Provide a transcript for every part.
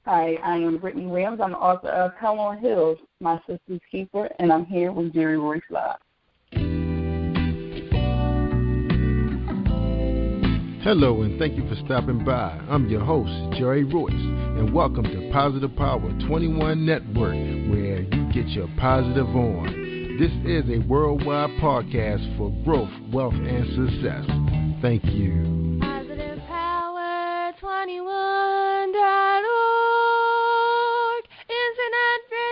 Hi, I am Brittani Williams. I'm the author of Come on Hills, My Sister's Keeper, and I'm here with Jerry Royce Live. Hello, and thank you for stopping by. I'm your host, Jerry Royce, and welcome to Positive Power 21 Network, where you get your positive on. This is a worldwide podcast for growth, wealth, and success. Thank you. Positive Power 21.org, Internet Radio.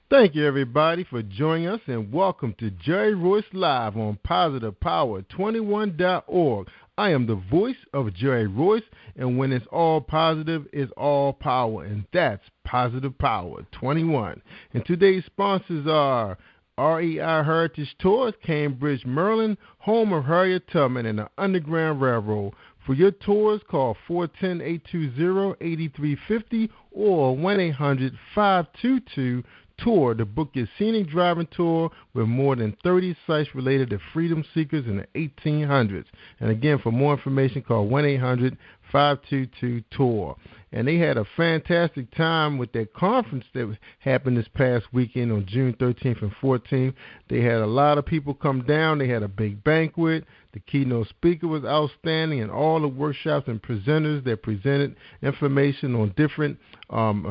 Thank you, everybody, for joining us, and welcome to Jerry Royce Live on Positive Power 21.org. I am the voice of Jerry Royce, and when it's all positive, it's all power, and that's Positive Power 21. And today's sponsors are REI Heritage Tours, Cambridge, Maryland, home of Harriet Tubman and the Underground Railroad. For your tours, call 410-820-8350 or 1-800-522-TOUR to book your scenic driving tour with more than 30 sites related to freedom seekers in the 1800s. And again, for more information, call 1-800-522-TOUR. And they had a fantastic time with their conference that happened this past weekend on June 13th and 14th. They had a lot of people come down. They had a big banquet. The keynote speaker was outstanding, and all the workshops and presenters that presented information on different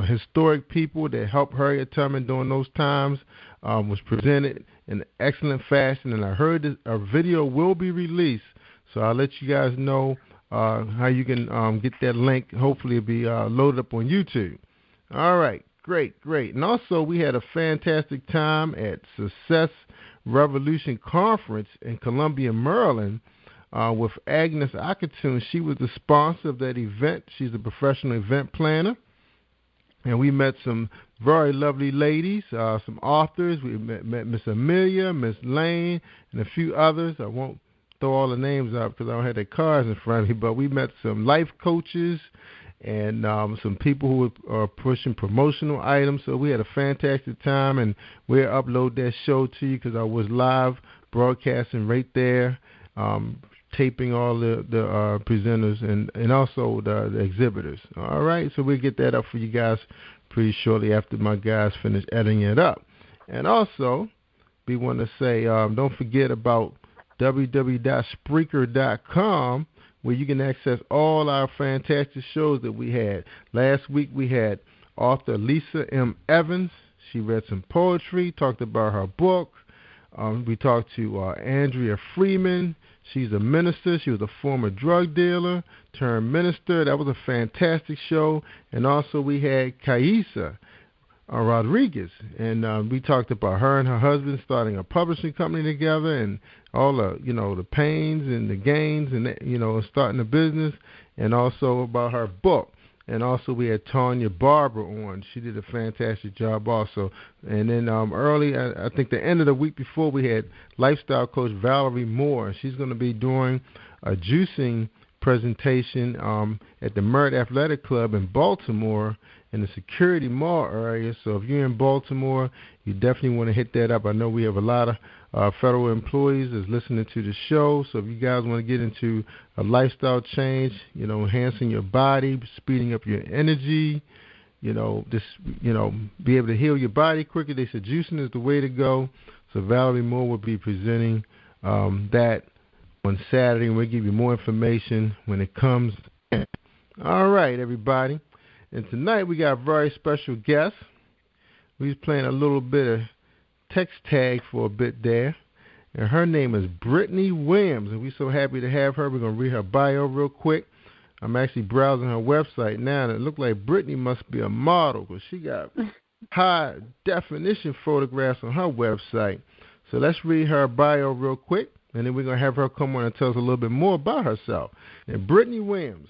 historic people that helped Harriet Tubman during those times was presented in excellent fashion. And I heard that a video will be released, so I'll let you guys know how you can get that link. Hopefully it'll be loaded up on YouTube. All right, great. And also we had a fantastic time at Success Revolution Conference in Columbia, Maryland, with Agnes Akatun. She was the sponsor of that event. She's a professional event planner. And we met some very lovely ladies, some authors. We met Miss Amelia, Miss Lane, and a few others. I won't throw all the names up because I don't have their cards in front of me, but we met some life coaches and some people who are pushing promotional items. So we had a fantastic time, and we'll upload that show to you because I was live broadcasting right there, taping all the presenters and also the exhibitors. All right, so we'll get that up for you guys pretty shortly after my guys finish editing it up. And also, we want to say don't forget about www.Spreaker.com, where you can access all our fantastic shows that we had. Last week we had author Lisa M. Evans. She read some poetry, talked about her book. We talked to Andrea Freeman. She's a minister. She was a former drug dealer turned minister. That was a fantastic show. And also we had Kaisa Rodriguez, and we talked about her and her husband starting a publishing company together, and all the the pains and the gains, and starting a business, and also about her book. And also we had Tanya Barber on. She did a fantastic job also. And then early, I think the end of the week before, we had lifestyle coach Valerie Moore. She's going to be doing a juicing presentation at the Merritt Athletic Club in Baltimore in the Security Mall area. So if you're in Baltimore, you definitely want to hit that up. I know we have a lot of federal employees that's listening to the show. So if you guys want to get into a lifestyle change, enhancing your body, speeding up your energy, be able to heal your body quicker, they said juicing is the way to go. So Valerie Moore will be presenting that on Saturday, and we'll give you more information when it comes in. All right, everybody. And tonight we got a very special guest. We was playing a little bit of text tag for a bit there. And her name is Brittani Williams, and we're so happy to have her. We're going to read her bio real quick. I'm actually browsing her website now, and it looked like Brittani must be a model because she got high-definition photographs on her website. So let's read her bio real quick, and then we're going to have her come on and tell us a little bit more about herself. And Brittani Williams,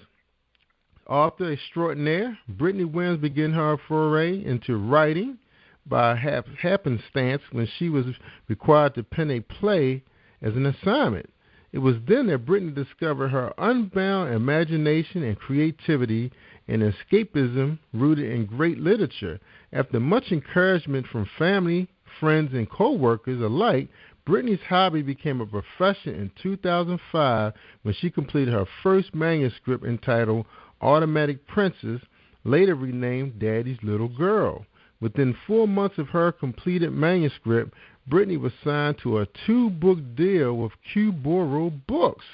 author extraordinaire. Brittani Williams began her foray into writing by happenstance when she was required to pen a play as an assignment. It was then that Brittani discovered her unbound imagination and creativity and escapism rooted in great literature. After much encouragement from family, friends, and co-workers alike, Brittani's hobby became a profession in 2005 when she completed her first manuscript entitled Automatic Princess, later renamed Daddy's Little Girl. Within 4 months of her completed manuscript, Brittani was signed to a 2-book deal with Q-boro Books.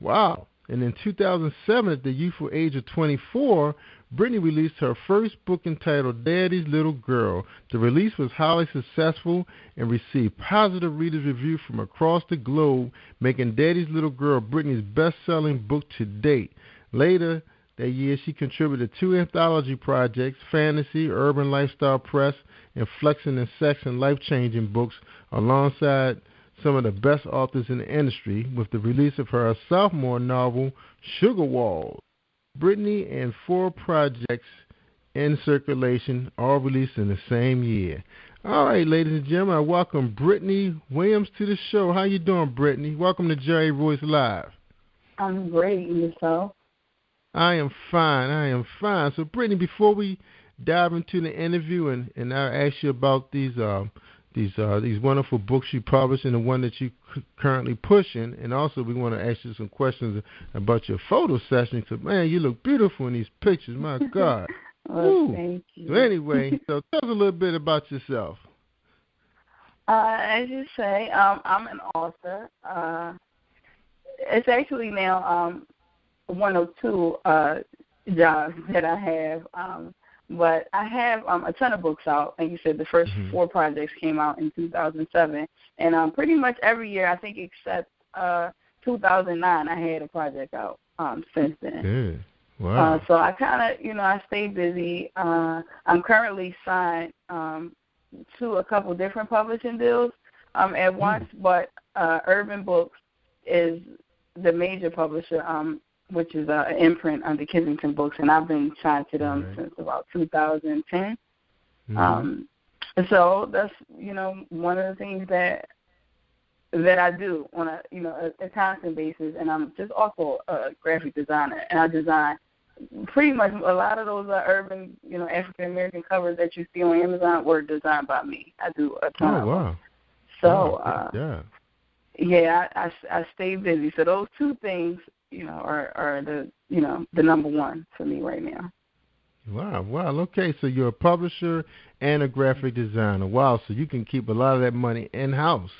Wow. And in 2007, at the youthful age of 24, Brittani released her first book entitled Daddy's Little Girl. The release was highly successful and received positive readers' reviews from across the globe, making Daddy's Little Girl Brittani's best-selling book to date. Later that year, she contributed 2 anthology projects, Fantasy, Urban Lifestyle Press, and Flexing and Sex and Life-Changing books, alongside some of the best authors in the industry, with the release of her sophomore novel, Sugar Walls. Brittani and 4 projects in circulation, all released in the same year. All right, ladies and gentlemen, I welcome Brittani Williams to the show. How you doing, Brittani? Welcome to Jerry Royce Live. I'm great. And yourself? I am fine. So, Brittani, before we dive into the interview, and I'll ask you about these wonderful books you published and the one that you currently pushing, and also we want to ask you some questions about your photo session, because, man, you look beautiful in these pictures. My God. Well, thank you. So anyway, so tell us a little bit about yourself. As you say, I'm an author. It's actually now one of 2 jobs that I have. But I have a ton of books out. Like you said, the first 4 projects came out in 2007. And pretty much every year, I think except 2009, I had a project out since then. Good. Wow. So I kind of, I stay busy. I'm currently signed to a couple different publishing deals at once, but Urban Books is the major publisher, which is an imprint under Kensington Books, and I've been signed to them since about 2010. So that's, one of the things that I do on a constant basis, and I'm just also a graphic designer, and I design pretty much a lot of those urban, African American covers that you see on Amazon were designed by me. I do a ton of them. So, I stay busy. So those 2 things, are the number one for me right now. Wow. Okay, so you're a publisher and a graphic designer. Wow, so you can keep a lot of that money in-house,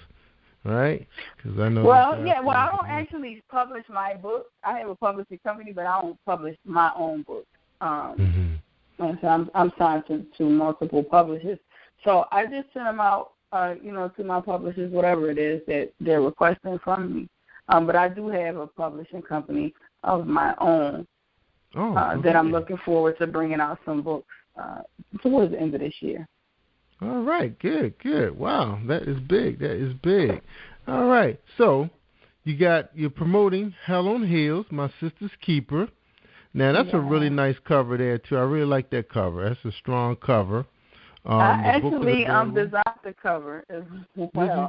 right? Because I know. Well, I don't actually publish my book. I have a publishing company, but I don't publish my own book. So I'm signed to multiple publishers. So I just send them out, to my publishers, whatever it is that they're requesting from me. But I do have a publishing company of my own that I'm looking forward to bringing out some books towards the end of this year. All right, good. Wow, that is big. All right, so you're promoting Hell on Heels, My Sister's Keeper. Now, that's a really nice cover there, too. I really like that cover. That's a strong cover. I actually designed the cover as well.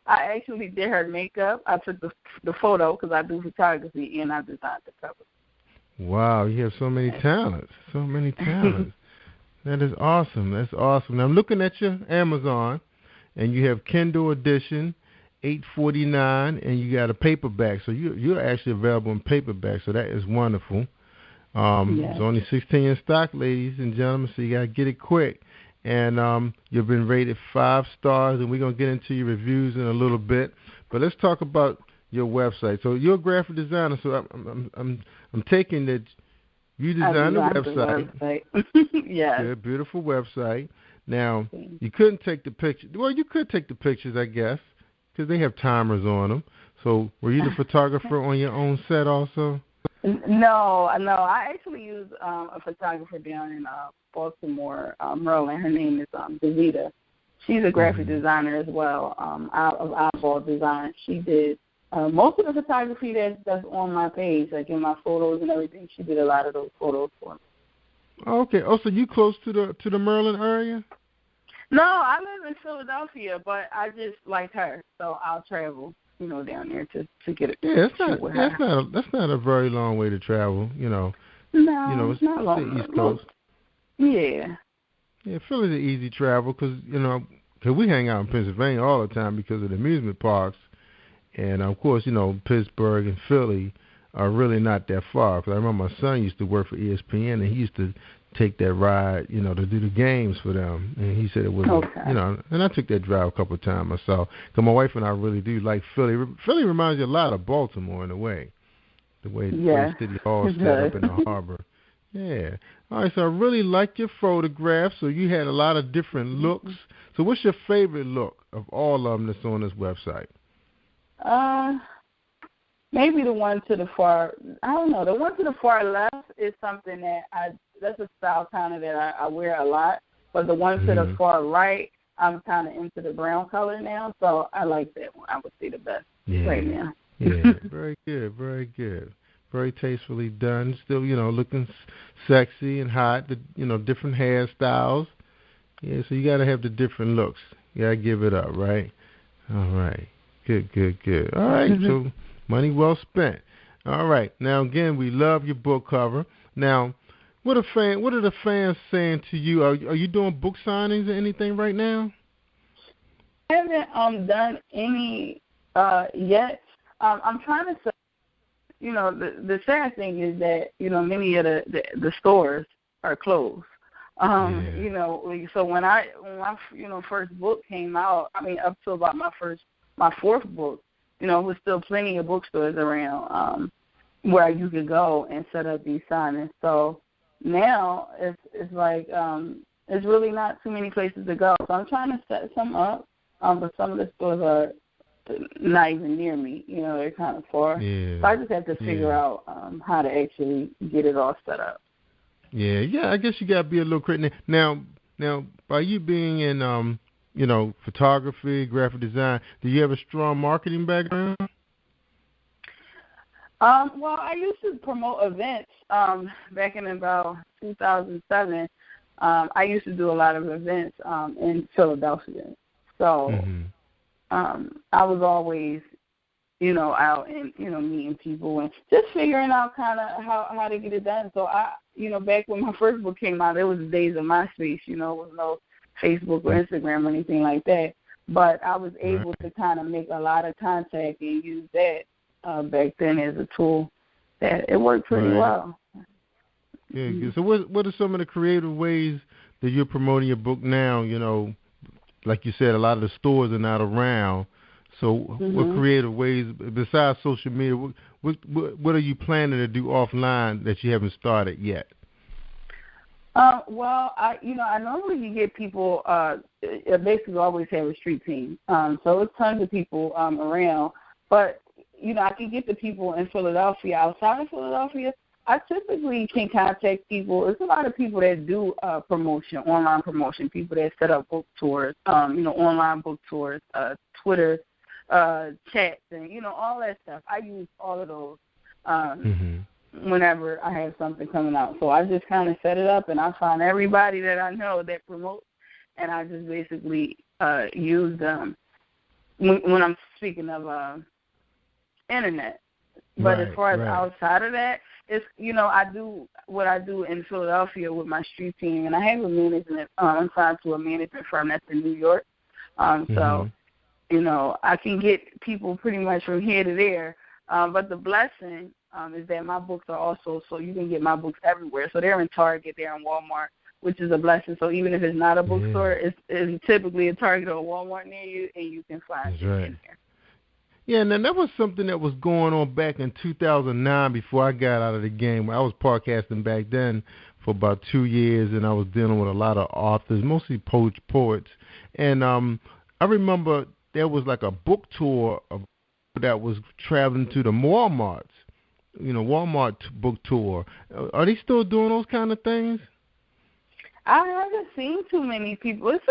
I actually did her makeup. I took the photo because I do photography, and I designed the cover. Wow, you have so many talents. That is awesome. Now, I'm looking at your Amazon, and you have Kindle edition, $8.49, and you got a paperback. So you're actually available in paperback, so that is wonderful. It's only 16 in stock, ladies and gentlemen, so you got to get it quick. And you've been rated 5 stars, and we're going to get into your reviews in a little bit. But let's talk about your website. So you're a graphic designer, so I'm taking that you designed the website. Yes. Good, beautiful website. Now, you couldn't take the pictures. Well, you could take the pictures, I guess, because they have timers on them. So were you the photographer on your own set also? No. I actually use a photographer down in Baltimore, Maryland. Her name is Davita. She's a graphic designer as well, of Eyeball Design. She did most of the photography that's on my page, like in my photos and everything. She did a lot of those photos for me. Okay. Oh, so you close to the Maryland area? No, I live in Philadelphia, but I just like her, so I'll travel, down there to get it. Yeah, that's not a very long way to travel, No, it's not long. The East Coast. Yeah. Yeah, Philly's an easy travel because because we hang out in Pennsylvania all the time because of the amusement parks. And, of course, Pittsburgh and Philly are really not that far. Because I remember my son used to work for ESPN, and he used to take that ride, to do the games for them. And he said it was, and I took that drive a couple of times myself. Because my wife and I really do like Philly. Philly reminds you a lot of Baltimore in a way. The way the city hall set up in the harbor. Yeah. All right, so I really liked your photographs. So you had a lot of different looks. So what's your favorite look of all of them that's on this website? Maybe the one to the far, I don't know, the one to the far left is something that that's a style kind of that I wear a lot. But the one to the far right, I'm kind of into the brown color now, so I like that one. I would say the best right now. Yeah, very good, very good. Very tastefully done. Still, looking sexy and hot, different hairstyles. Yeah, so you got to have the different looks. You got to give it up, right? All right. Good, good, good. All right, so money well spent. All right. Now, again, we love your book cover. Now, what are the fans saying to you? Are you doing book signings or anything right now? I haven't done any yet. I'm trying to say, the sad thing is that, many of the stores are closed. So when my first book came out, up to about my fourth book, there was still plenty of bookstores around where you could go and set up these signings. So now it's like there's really not too many places to go. So I'm trying to set some up, but some of the stores are not even near me. They're kind of far. Yeah. So I just have to figure out how to actually get it all set up. Yeah. I guess you got to be a little creative. Now, by you being in, photography, graphic design, do you have a strong marketing background? Well, I used to promote events back in about 2007. I used to do a lot of events in Philadelphia. So I was always, out and, meeting people and just figuring out kind of how to get it done. So back when my first book came out, it was the days of MySpace, there was no Facebook or Instagram or anything like that. But I was able to kind of make a lot of contact and use that back then as a tool. That it worked pretty well. Yeah, good. So what are some of the creative ways that you're promoting your book now? Like you said, a lot of the stores are not around. So what creative ways, besides social media, what are you planning to do offline that you haven't started yet? Well, I normally get people, basically always have a street team. So it's tons of people around. But, I can get the people in Philadelphia. Outside of Philadelphia, I typically can contact people. There's a lot of people that do promotion, online promotion, people that set up book tours, online book tours, Twitter chats, and, all that stuff. I use all of those whenever I have something coming out. So I just kind of set it up, and I find everybody that I know that promotes, and I just basically use them when I'm speaking of internet. But as far as outside of that, it's, I do what I do in Philadelphia with my street team, and I have a management. I'm signed to a management firm that's in New York. So, I can get people pretty much from here to there. But the blessing is that my books are also, so you can get my books everywhere. So they're in Target, they're in Walmart, which is a blessing. So even if it's not a bookstore, it's typically a Target or a Walmart near you, and you can find it in there. Yeah, and then that was something that was going on back in 2009 before I got out of the game. I was podcasting back then for about 2 years, and I was dealing with a lot of authors, mostly poets. And I remember there was like a book tour that was traveling to the Walmarts, Walmart book tour. Are they still doing those kind of things? I haven't seen too many people. It's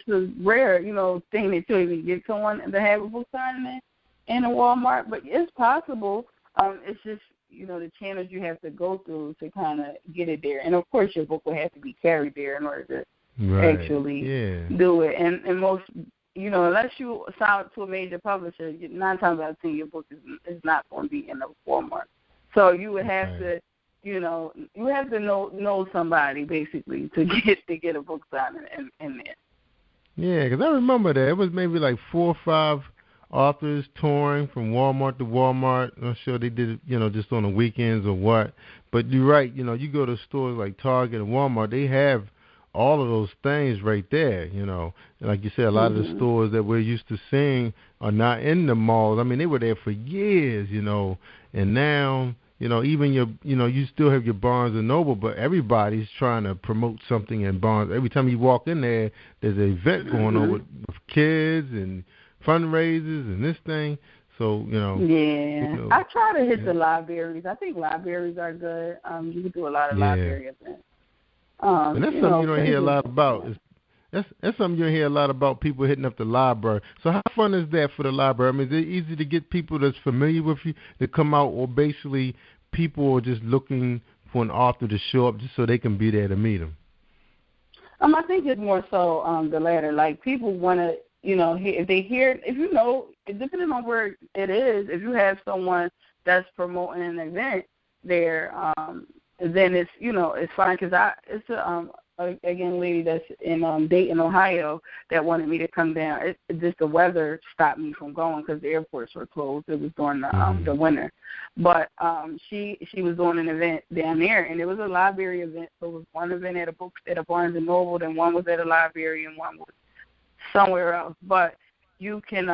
a rare, thing that you even get someone to have a book signing in a Walmart, but it's possible. It's just, the channels you have to go through to kind of get it there. And, of course, your book will have to be carried there in order to actually do it. And most, unless you sign to a major publisher, 9 times out of 10 your book is not going to be in the Walmart. So you would have to you have to know somebody basically to get a book signed in there. Yeah, because I remember that. It was maybe like 4 or 5 authors touring from Walmart to Walmart. I'm sure they did it, just on the weekends or what. But you're right. You go to stores like Target and Walmart, they have all of those things right there. Like you said, a lot of the stores that we're used to seeing are not in the malls. I mean, they were there for years, and now, even you still have your Barnes and Noble, but everybody's trying to promote something in Barnes. Every time you walk in there, there's an event going on with kids and fundraisers and this thing. So, Yeah. I try to hit the libraries. I think libraries are good. You can do a lot of library events. And that's something you don't hear a lot about. That's something you don't hear a lot about, people hitting up the library. So how fun is that for the library? I mean, is it easy to get people that's familiar with you to come out, or basically people are just looking for an author to show up just so they can be there to meet them? I think it's more so the latter. Like, people want to, if they hear, depending on where it is, if you have someone that's promoting an event there, then it's it's fine, because it's a young lady that's in Dayton, Ohio, that wanted me to come down. Just the weather stopped me from going because the airports were closed. It was during the winter, but she was doing an event down there, and it was a library event. So it was one event at a Barnes and Noble, then one was at a library, and one was somewhere else. But you can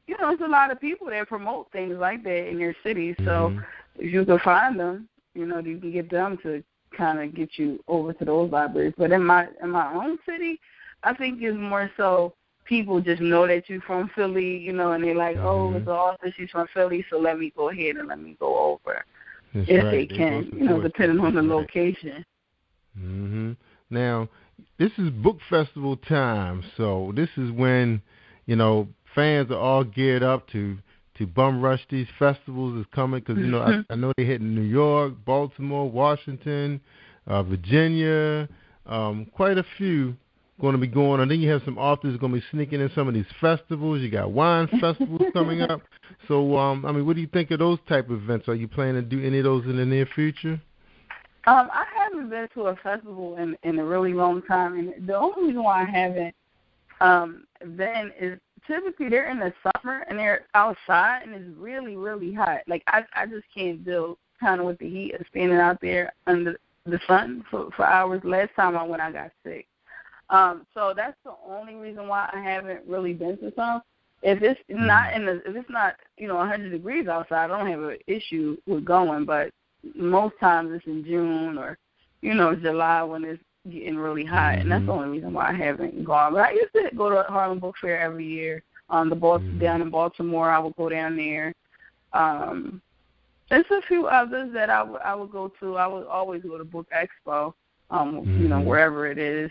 there's a lot of people that promote things like that in your city. So if you can find them, you can get them to kind of get you over to those libraries. But in my own city, I think it's more so people just know that you're from Philly, and they're like, oh, it's an author, she's from Philly, so let me go ahead and let me go over. That's if right. they can, depending on the location. Now, this is book festival time, so this is when, fans are all geared up to bum rush these festivals is coming, because, I know they hit in New York, Baltimore, Washington, Virginia, quite a few going to be going on. Then you have some authors going to be sneaking in some of these festivals. You got wine festivals coming up. So, what do you think of those type of events? Are you planning to do any of those in the near future? I haven't been to a festival in a really long time, and the only reason why I haven't been is typically they're in the summer and they're outside and it's really, really hot. Like, I just can't deal kind of with the heat of standing out there under the sun for hours. Last time I went, I got sick. So that's the only reason why I haven't really been to some. If it's not 100 degrees outside, I don't have an issue with going. But most times it's in June or July when it's getting really hot, and that's the only reason why I haven't gone. But I used to go to Harlem Book Fair every year. Down in Baltimore, I would go down there. There's a few others that I would go to. I would always go to Book Expo, wherever it is.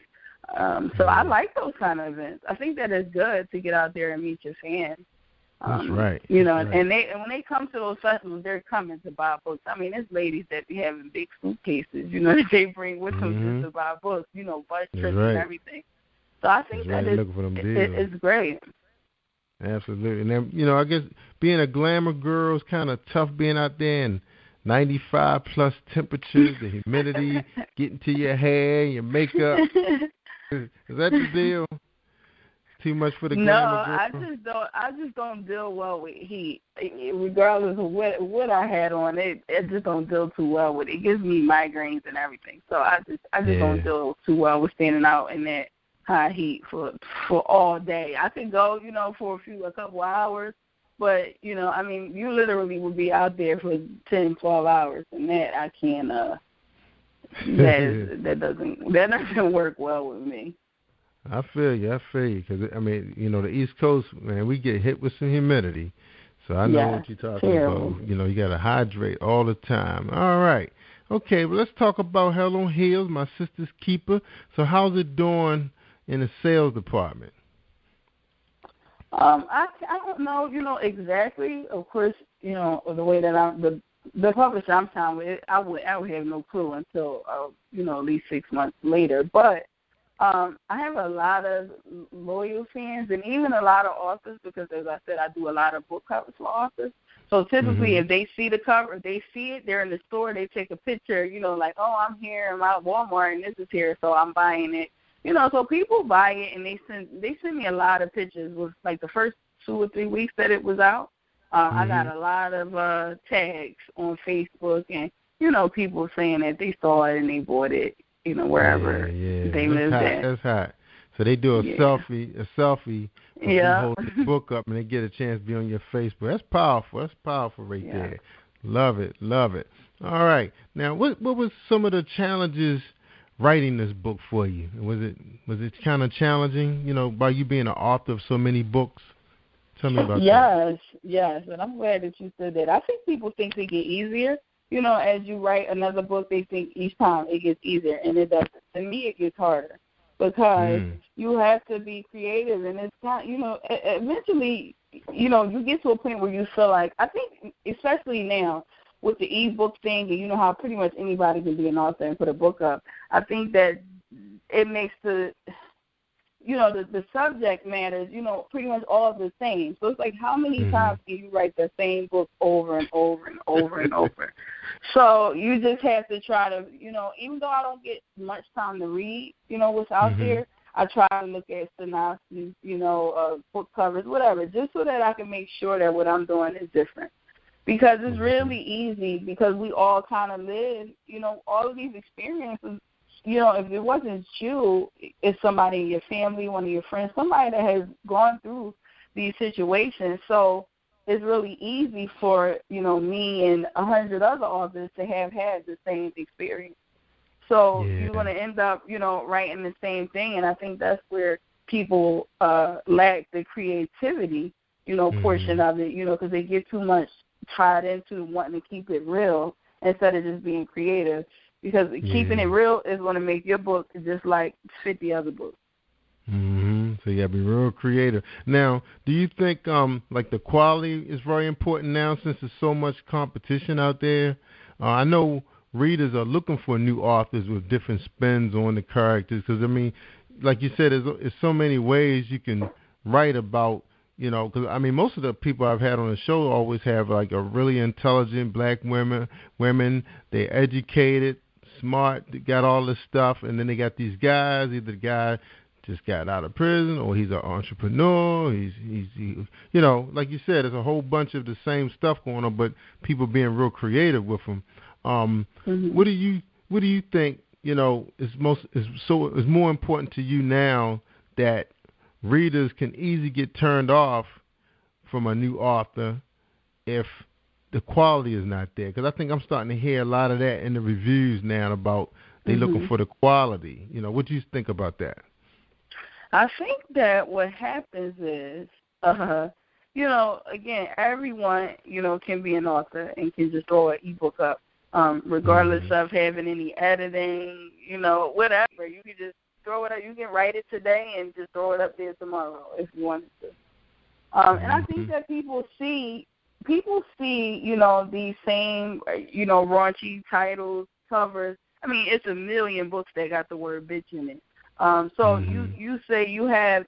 So I like those kind of events. I think that it's good to get out there and meet your fans. That's right. And when they come to those festivals, they're coming to buy books. I mean, there's ladies that be having big suitcases, that they bring with them just to buy books, bus trips and everything. So I think it's great. Absolutely. And then, I guess being a glamour girl is kind of tough, being out there in 95 plus temperatures, the humidity, getting to your hair, your makeup. Is that the deal? Too much for the glamour girl? I just don't deal well with heat. Regardless of what I had on, it just don't deal too well with it. It gives me migraines and everything. So I just don't deal too well with standing out in that high heat for all day. I could go, for a couple hours, but you literally would be out there for 10, 12 hours, and that I can't. That doesn't work well with me. I feel you, because the East Coast, man, we get hit with some humidity, so I know what you're talking about. You got to hydrate all the time. All right, okay. Well, let's talk about Hell on Heels, my sister's keeper. So, how's it doing in the sales department? I don't know, exactly. Of course, the way that the publisher I'm signed with, I would have no clue until at least 6 months later. But I have a lot of loyal fans and even a lot of authors, because as I said, I do a lot of book covers for authors. So typically, if they see the cover, if they see it, they're in the store, they take a picture, like, oh, I'm here in my Walmart and this is here, so I'm buying it. So people buy it and they send me a lot of pictures. With like the first 2 or 3 weeks that it was out, I got a lot of tags on Facebook and people saying that they saw it and they bought it, wherever they lived at. That's hot. So they do a selfie, and you hold the book up and they get a chance to be on your Facebook. That's powerful. That's powerful right there. Love it. All right. Now, what was some of the challenges writing this book for you? Was it kind of challenging, by you being an author of so many books? Tell me about that. Yes, and I'm glad that you said that. I think people think they get easier. As you write another book, they think each time it gets easier, and it doesn't. To me, it gets harder because you have to be creative, and it's not, eventually, you get to a point where you feel like, I think, especially now, with the e-book thing, and how pretty much anybody can be an author and put a book up, I think that it makes the subject matters, pretty much all the same. So it's like, how many times can you write the same book over and over and over and over? So you just have to try to, even though I don't get much time to read, what's out there, I try to look at synopses, book covers, whatever, just so that I can make sure that what I'm doing is different. Because it's really easy, because we all kind of live, all of these experiences. If it wasn't you, it's somebody in your family, one of your friends, somebody that has gone through these situations. So it's really easy for, me and 100 other authors to have had the same experience. So you're going to end up, writing the same thing. And I think that's where people lack the creativity, portion of it, because they get too much tied into wanting to keep it real instead of just being creative. Because keeping it real is going to make your book just like 50 other books. So you got to be real creative. Now, do you think like the quality is very important now since there's so much competition out there? I know readers are looking for new authors with different spins on the characters because, like you said, there's so many ways you can write about, because, most of the people I've had on the show always have like a really intelligent black women, they're educated, smart, they got all this stuff, and then they got these guys, either the guy just got out of prison or he's an entrepreneur, he's like you said, there's a whole bunch of the same stuff going on, but people being real creative with them. What do you think, is more important to you now that readers can easily get turned off from a new author if the quality is not there? Because I think I'm starting to hear a lot of that in the reviews now about they looking for the quality. What do you think about that? I think that what happens is, again, everyone, can be an author and can just throw an ebook up, regardless of having any editing, whatever. You can just throw it up. You can write it today and just throw it up there tomorrow if you wanted to. And I think that people see, these same, raunchy titles, covers. It's a million books that got the word bitch in it. So you say you have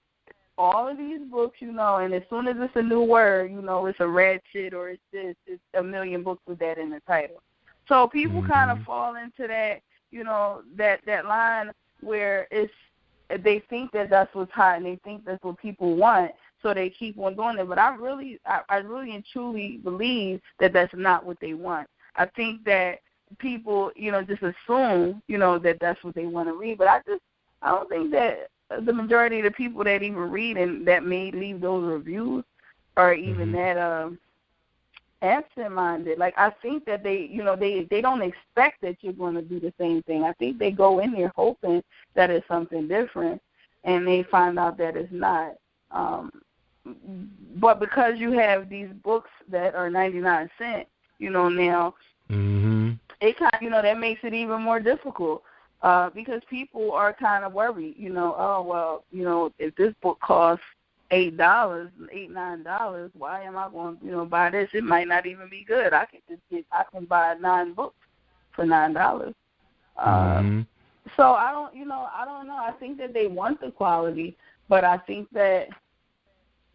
all of these books, and as soon as it's a new word, it's a ratchet or it's this, it's a million books with that in the title. So people kind of fall into that, that line where they think that that's what's hot and they think that's what people want, so they keep on doing it. But I really and truly believe that that's not what they want. I think that people, just assume, that that's what they want to read. But I don't think that the majority of the people that even read and that may leave those reviews are even that absent-minded. Like, I think that they don't expect that you're going to do the same thing. I think they go in there hoping that it's something different, and they find out that it's not. But because you have these books that are 99 cents, now, it kind of, that makes it even more difficult. Because people are kind of worried, if this book costs $8, $9, why am I going to, buy this? It might not even be good. I can buy 9 books for $9. So I don't know. I think that they want the quality, but I think that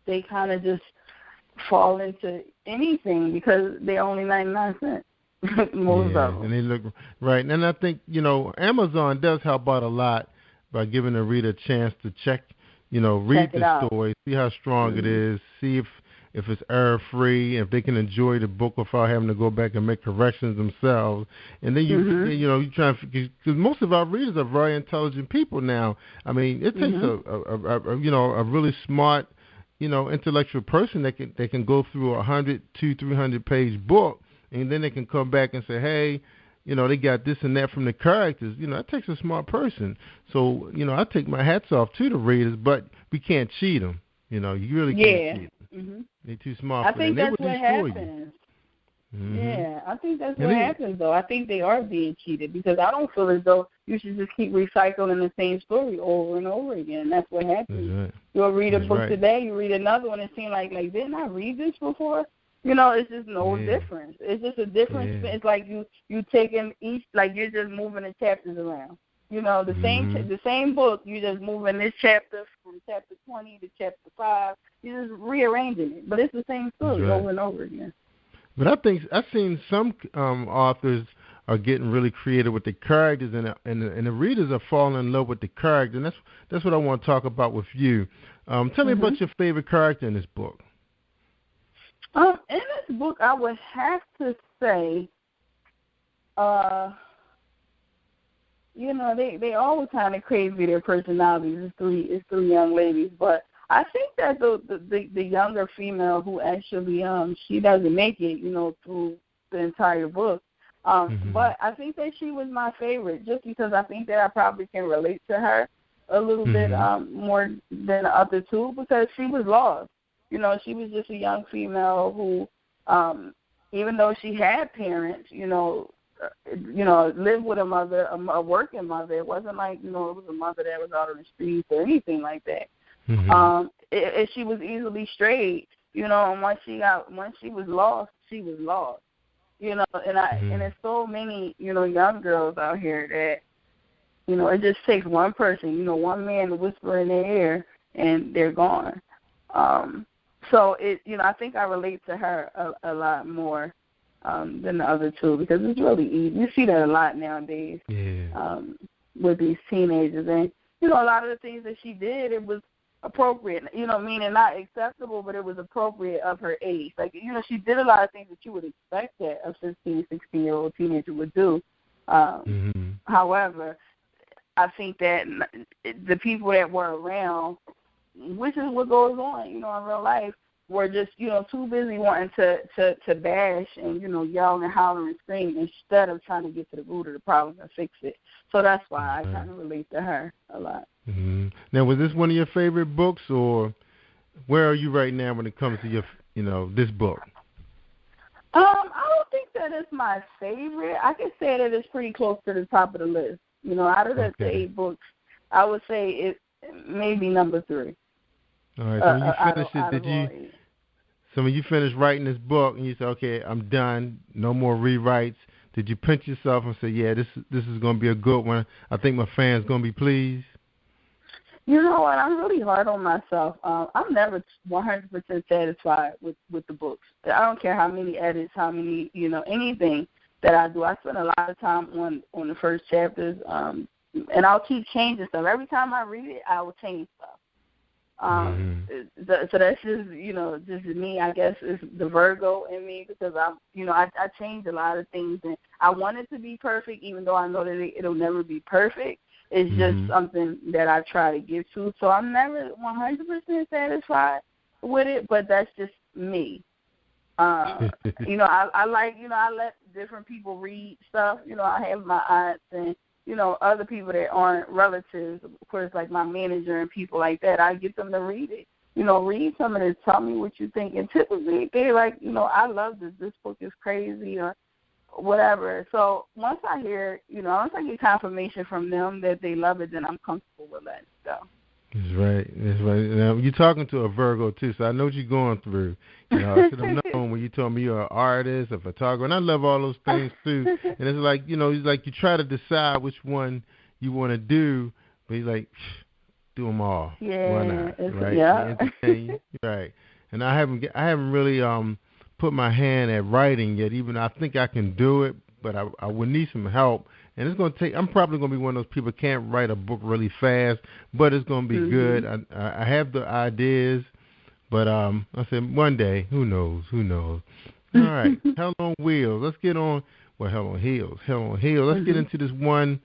they kind of just fall into anything because they're only 99 cents. Most of them. And they look right. And I think, Amazon does help out a lot by giving the reader a chance to check, read the story, see how strong it is, see if it's error-free, if they can enjoy the book without having to go back and make corrections themselves. And then you try to, because most of our readers are very intelligent people now. I mean, it takes a really smart, intellectual person that can go through 100, 200, 300-page book, and then they can come back and say, hey, they got this and that from the characters. It takes a smart person. So, I take my hats off to the readers, but we can't cheat them. You really can't cheat them. They're too smart for that. I think that's what happens. Yeah, I think that's what happens, though. I think they are being cheated because I don't feel as though you should just keep recycling the same story over and over again. That's what happens. That's right. You'll read a book today, you read another one, and seem like didn't I read this before? It's just no difference. It's just a difference. Yeah. It's like you taking each, like you're just moving the chapters around. The same book, you're just moving this chapter from chapter 20 to chapter 5. You're just rearranging it, but it's the same story over and over again. But I think I've seen some authors are getting really creative with the characters, and the readers are falling in love with the character, and that's what I want to talk about with you. Tell me about your favorite character in this book. In this book, I would have to say, they all kind of crazy, their personalities. It's three young ladies, but I think that the younger female who actually she doesn't make it, through the entire book. But I think that she was my favorite just because I think that I probably can relate to her a little bit more than the other two because she was lost. She was just a young female who, even though she had parents, lived with a mother, a working mother. It wasn't like, it was a mother that was out on the streets or anything like that. She was easily strayed, and once she was lost, she was lost. And there's so many, young girls out here that, it just takes one person, one man to whisper in their ear and they're gone. So I think I relate to her a lot more than the other two because it's really easy. You see that a lot nowadays with these teenagers. And, a lot of the things that she did, it was appropriate, meaning not acceptable, but it was appropriate of her age. Like, she did a lot of things that you would expect that a 15, 16-year-old teenager would do. However, I think that the people that were around, which is what goes on, in real life, were just, too busy wanting to bash and, yell and holler and scream instead of trying to get to the root of the problem and fix it. So that's why I kind of relate to her a lot. Now, was this one of your favorite books, or where are you right now when it comes to your, this book? I don't think that it's my favorite. I can say that it's pretty close to the top of the list. Out of the 8 books, I would say it maybe number 3. All right, so when you finished it, so when you finished writing this book and you said, okay, I'm done, no more rewrites, did you pinch yourself and say, yeah, this is going to be a good one, I think my fans going to be pleased? You know what, I'm really hard on myself. I'm never 100% satisfied with the books. I don't care how many edits, how many, anything that I do. I spend a lot of time on the first chapters, and I'll keep changing stuff. Every time I read it, I will change stuff. So that's just, just me, I guess, is the Virgo in me because I change a lot of things and I want it to be perfect even though I know that it'll never be perfect. It's just something that I try to get to. So I'm never 100% satisfied with it, but that's just me. I like, I let different people read stuff. I have my aunts and other people that aren't relatives, of course, like my manager and people like that, I get them to read it. Read some of this, tell me what you think. And typically they're like, I love this. This book is crazy or whatever. So once I hear, once I get confirmation from them that they love it, then I'm comfortable with letting it go. That's right. Now, you're talking to a Virgo, too, so I know what you're going through. I should have known when you told me you're an artist, a photographer, and I love all those things, too. And it's like, it's like you try to decide which one you want to do, but he's like, do them all. Yeah. Why not? Right? Yeah. Entertain. Right. and I haven't really put my hand at writing yet. Even I think I can do it, but I would need some help. And it's going to take. I'm probably going to be one of those people who can't write a book really fast, but it's going to be good. I have the ideas, but I said one day, who knows? All right, Hell on Wheels. Let's get on. Well, Hell on Heels. Let's get into this one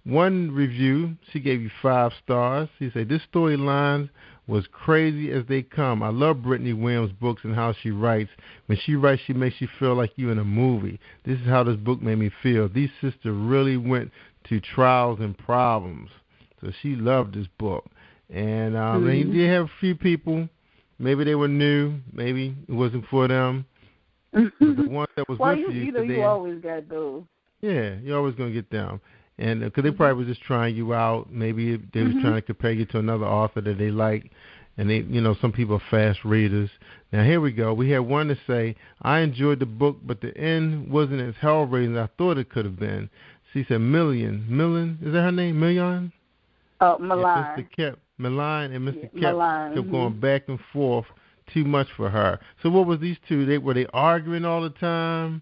review. She gave you 5 stars. She said this storyline was crazy as they come. I love Brittani Williams' books and how she writes. When she writes, she makes you feel like you in a movie. This is how this book made me feel. These sisters really went to trials and problems. So she loved this book. And they did have a few people. Maybe they were new. Maybe it wasn't for them. But the ones that was with you always got those. Yeah, you're always going to get them. And because they probably was just trying you out. Maybe they was trying to compare you to another author that they like. And they, some people are fast readers. Now here we go. We had one to say, I enjoyed the book, but the end wasn't as hell-raising as I thought it could have been. She said Million, is that her name? Million? Oh, Milan. Milan and Mr. Kep kept going back and forth. Too much for her. So what was these two? Were they arguing all the time?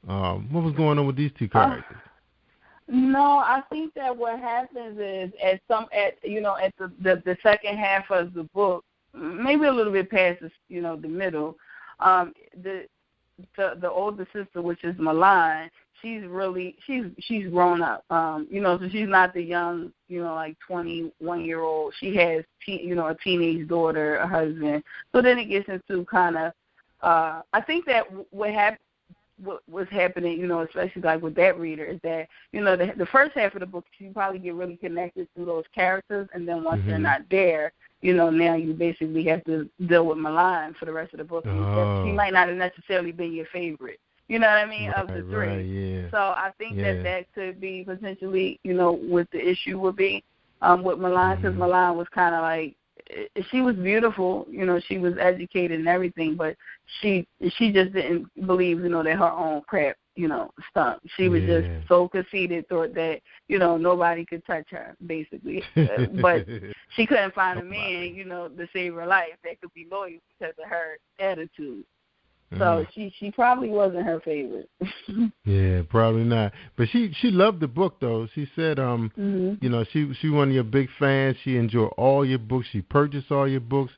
What was going on with these two characters? No, I think that what happens is at the second half of the book, maybe a little bit past the middle, the older sister, which is Milan, she's grown up. So she's not the young, like 21-year-old. She has a teenage daughter, a husband. So then it gets into kind of I think that what was happening, especially like with that reader, is that, the first half of the book, you probably get really connected to those characters, and then once they're not there, now you basically have to deal with Milan for the rest of the book. She might not have necessarily been your favorite, you know what I mean, of the three. Right, yeah. So I think that could be potentially, what the issue would be with Milan, because Milan was kind of like, she was beautiful, she was educated and everything, but she just didn't believe, that her own crap, stunk. She was just so conceited, thought that, nobody could touch her, basically. But she couldn't find a man, to save her life that could be loyal because of her attitude. So she probably wasn't her favorite. Yeah, probably not. But she loved the book though. She said, she one of your big fans. She enjoyed all your books. She purchased all your books.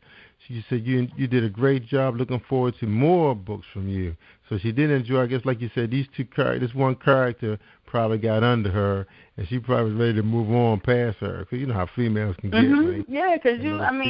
She said you did a great job. Looking forward to more books from you. So she did enjoy. I guess like you said, these two characters. This one character probably got under her, and she probably was ready to move on past her. Because you know how females can get. Right? Yeah, because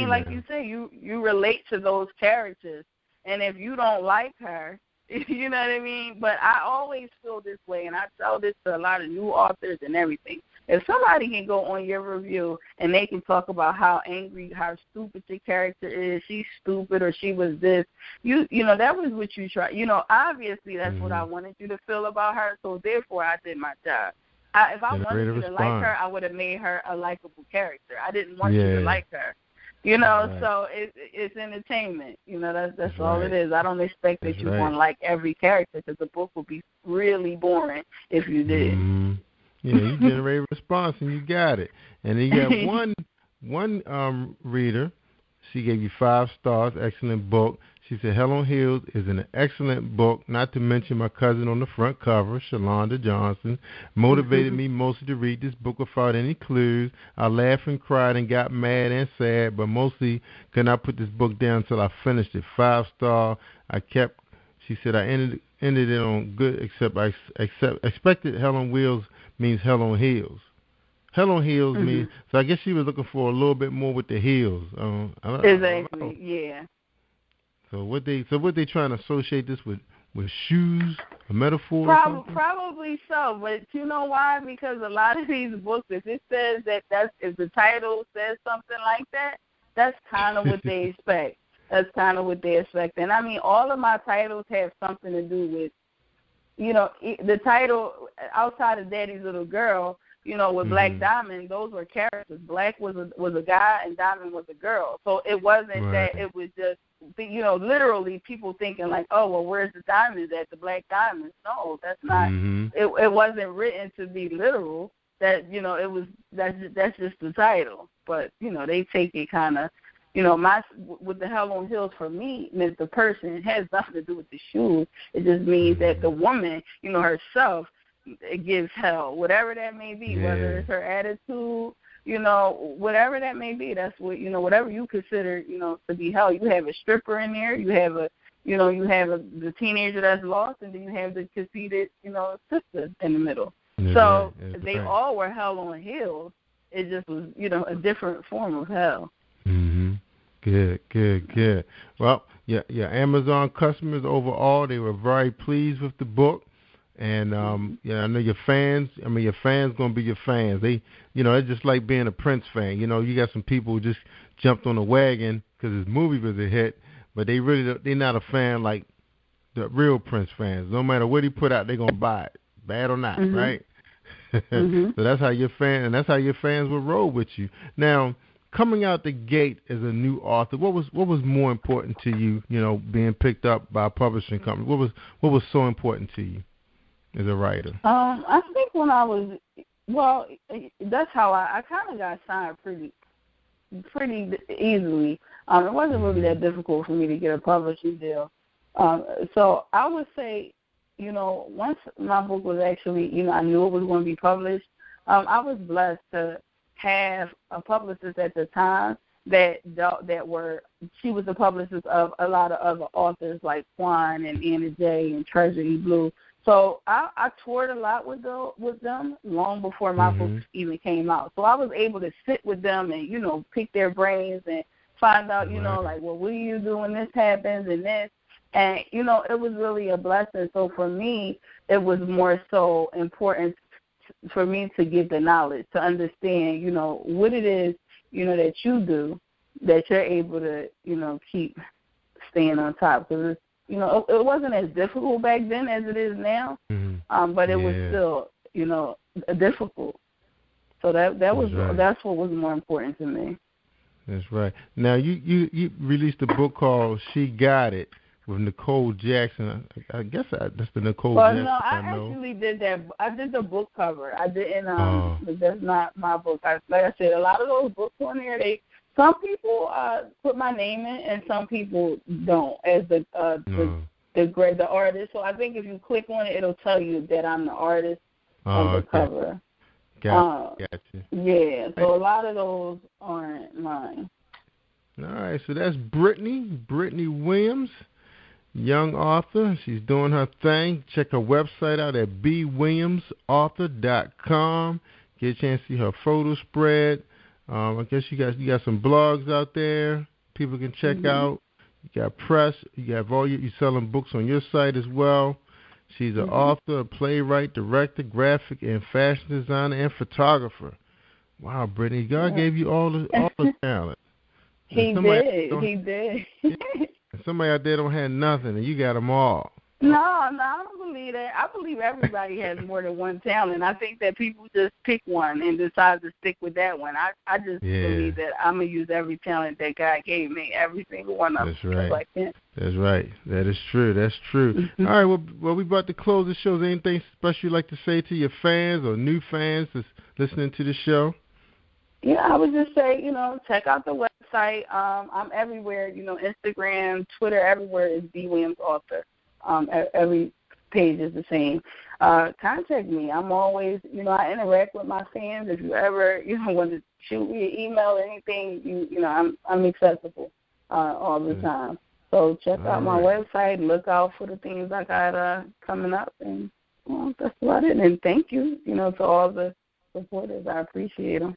like you say, you relate to those characters. And if you don't like her, you know what I mean? But I always feel this way, and I tell this to a lot of new authors and everything. If somebody can go on your review and they can talk about how angry, how stupid your character is, she's stupid or she was this, that was what you tried. Obviously that's what I wanted you to feel about her, so therefore I did my job. If I wanted you to like her, I would have made her a likable character. I didn't want you to like her. So it's entertainment. That's all it is. I don't expect that you're going to like every character, because the book would be really boring if you did. Yeah, you generate a response and you got it. And then you got one reader. She gave you 5 stars. Excellent book. She said, Hell on Heels is an excellent book, not to mention my cousin on the front cover, Shalonda Johnson, motivated me mostly to read this book without any clues. I laughed and cried and got mad and sad, but mostly could not put this book down until I finished it. 5-star. She said, I ended it on good, except I expected Hell on Wheels means Hell on Heels. Hell on Heels means, so I guess she was looking for a little bit more with the heels. Exactly, yeah. So what they trying to associate this with shoes, a metaphor? Probably so, but you know why? Because a lot of these books, if it says if the title says something like that, that's kind of what they expect. That's kind of what they expect. And I mean, all of my titles have something to do with, the title outside of Daddy's Little Girl. With Black Diamond, those were characters. Black was a guy and Diamond was a girl. So it wasn't that it was just, literally people thinking like, oh, well, where's the diamonds at, the black diamonds? No, that's not. It wasn't written to be literal. That, that's just the title. But, they take it kind of, with the hell on heels for me means the person. It has nothing to do with the shoes. It just means that the woman, herself, it gives hell, whatever that may be, whether it's her attitude, whatever that may be. That's what, whatever you consider, to be hell. You have a stripper in there. You have the teenager that's lost, and then you have the conceited, sister in the middle. So they all were hell on heels. It just was, a different form of hell. Mm-hmm. Good. Well, your Amazon customers overall, they were very pleased with the book. And, I know your fans going to be your fans. They, it's just like being a Prince fan. You got some people who just jumped on the wagon because his movie was a hit, but they're not a fan like the real Prince fans. No matter what he put out, they're going to buy it, bad or not, right? So that's how your fans will roll with you. Now, coming out the gate as a new author, what was more important to you, being picked up by a publishing company? What was so important to you as a writer? I think when I was, that's how I kind of got signed pretty easily. It wasn't really that difficult for me to get a publishing deal. So I would say, once my book was actually, I knew it was going to be published, I was blessed to have a publicist at the time she was the publicist of a lot of other authors like Quan and Anna J and Treasury Blue. So I toured a lot with them long before my books even came out. So I was able to sit with them and, pick their brains and find out, like, well, what do you do when this happens and this? And, it was really a blessing. So for me, it was more so important for me to get the knowledge, to understand, what it is, that you do, that you're able to, keep staying on top. Because it wasn't as difficult back then as it is now, but it was still, difficult. So that's what was more important to me. That's right. Now you released a book called She Got It with Nicole Jackson. I guess that's the Nicole Jackson. Well, no, I actually did that. I did the book cover. I didn't. That's not my book. Like I said, a lot of those books on there, some people put my name in, and some people don't as the artist. So I think if you click on it, it'll tell you that I'm the artist of the cover. Gotcha. Yeah. So a lot of those aren't mine. All right. So that's Brittani Williams. Young author. She's doing her thing. Check her website out at bwilliamsauthor.com. Get a chance to see her photo spread. I guess you got some blogs out there people can check out. You got press. You got you're selling books on your site as well. She's an author, a playwright, director, graphic and fashion designer, and photographer. Wow, Brittani, God gave you all the talent. He did. Somebody out there don't have nothing, and you got them all. No, I don't believe that. I believe everybody has more than one talent. I think that people just pick one and decide to stick with that one. I just believe that I'm going to use every talent that God gave me, every single one of them. That's right. Like that. That's right. That is true. That's true. All right, well, we about to close the show. Is there anything special you'd like to say to your fans or new fans that's listening to the show? Yeah, I would just say, check out the website. I'm everywhere, Instagram, Twitter, everywhere is B. Williams Author. Every page is the same. Contact me. I'm always, I interact with my fans. If you ever, want to shoot me an email or anything, I'm accessible all the time. So check out my website. Look out for the things I got coming up, and that's about it. And thank you, to all the supporters. I appreciate them.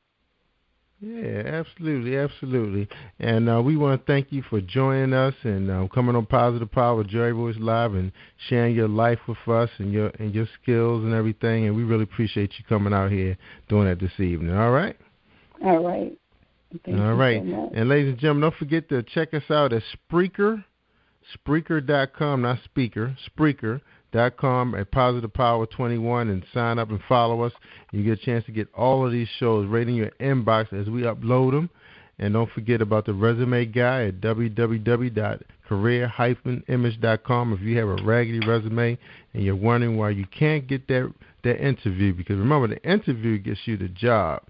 Yeah, absolutely. And we want to thank you for joining us and coming on Positive Power with Joy Voice Live and sharing your life with us and your skills and everything. And we really appreciate you coming out here doing that this evening. All right? All right. Thank you so much. And ladies and gentlemen, don't forget to check us out at Spreaker.com, not speaker, Spreaker.com at Positive Power 21 and sign up and follow us. You get a chance to get all of these shows right in your inbox as we upload them. And don't forget about the resume guy at www.career-image.com if you have a raggedy resume and you're wondering why you can't get that interview, because remember, the interview gets you the job.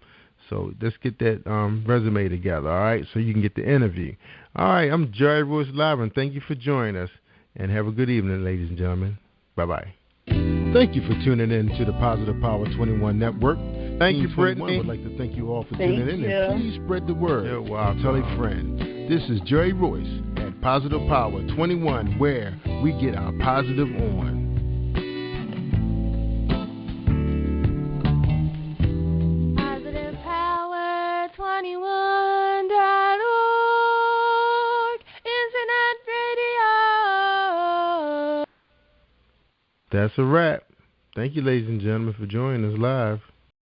So let's get that resume together, all right, so you can get the interview. All right, I'm Jerry Royce Live, and thank you for joining us. And have a good evening, ladies and gentlemen. Bye-bye. Thank you for tuning in to the Positive Power 21 Network. Thank you, Brittany. Would like to thank you all for tuning in. And please spread the word. Tell a friend. This is Jerry Royce at Positive Power 21, where we get our positive on. Positive Power 21.org, Internet Radio. That's a wrap. Thank you, ladies and gentlemen, for joining us live.